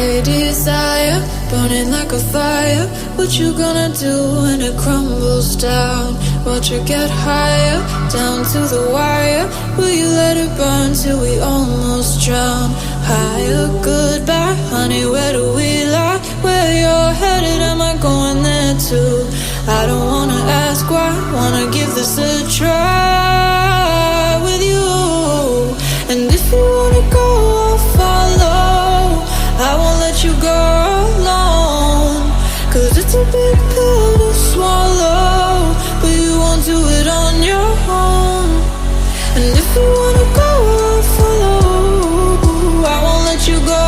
Hey desire, burning like a fire. What you gonna do when it crumbles down? Watch it get higher, down to the wire. Will you let it burn till we almost drown? Higher, goodbye, honey, where do we lie? Where you're headed, am I going there too? I don't wanna ask why, wanna give this a try with you. And if you wanna go, I'll follow. I won't let you go alone, 'cause it's a big pill to swallow, but you won't do it on your own. And if you wanna go, I'll follow. I won't let you go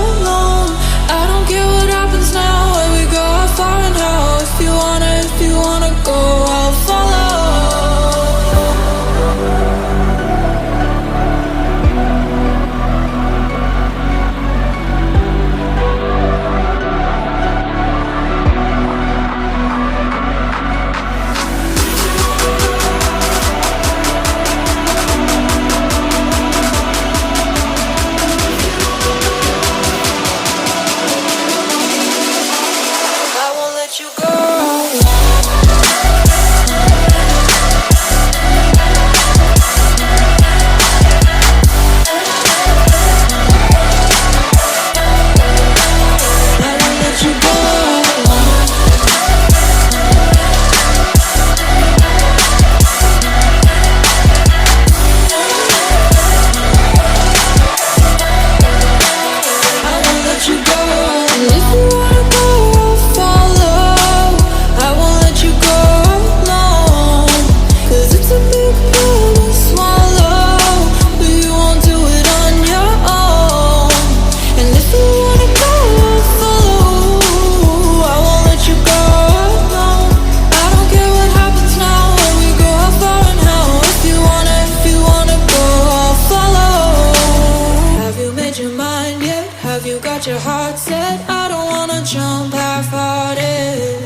alone. I don't care what happens now, where we go, how far and how. If you wanna go, I'll follow. Your heart set, I don't wanna jump half-hearted.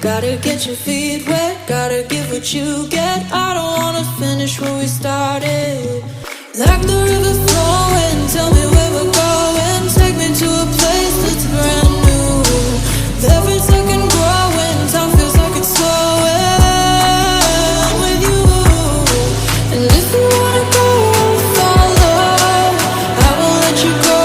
Gotta get your feet wet, gotta give what you get. I don't wanna finish where we started. Like the river flowing, tell me where we're going. Take me to a place that's brand new. With every second growing, time feels like it's slowing with you. And if you wanna go, I'll follow. I won't let you go.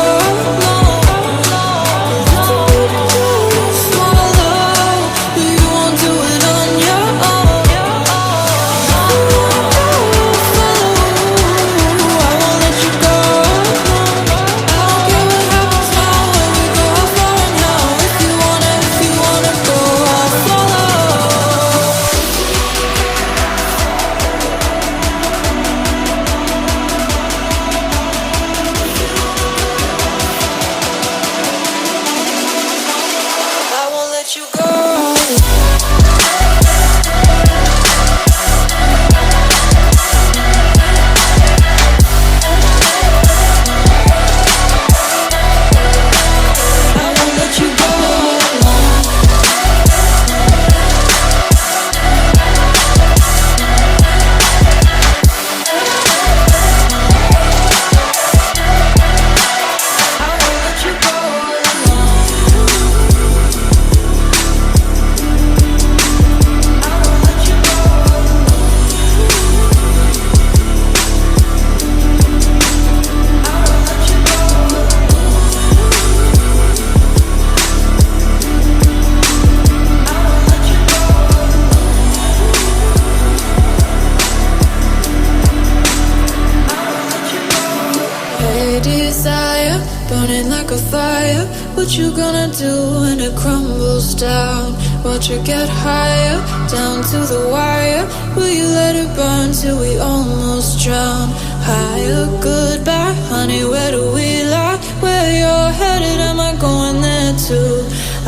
Desire, burning like a fire. What you gonna do when it crumbles down? Watch it get higher, down to the wire. Will you let it burn till we almost drown? Higher, goodbye, honey, where do we lie? Where you're headed, am I going there too?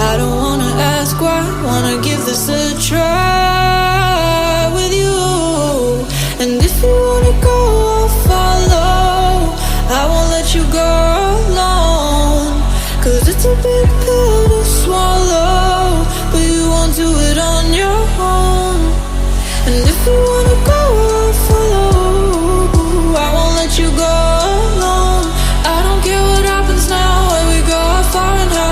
I don't wanna ask why, wanna give this a try with you. And if you wanna go, I'll follow. I won't let you go alone, 'cause it's a big pill to swallow, but you won't do it on your own. And if you wanna go, I'll follow. I won't let you go alone. I don't care what happens now, where we go, how far and how.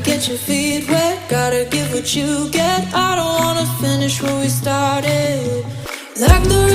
get your feet wet, gotta give what you get. I don't wanna finish what we started. Like the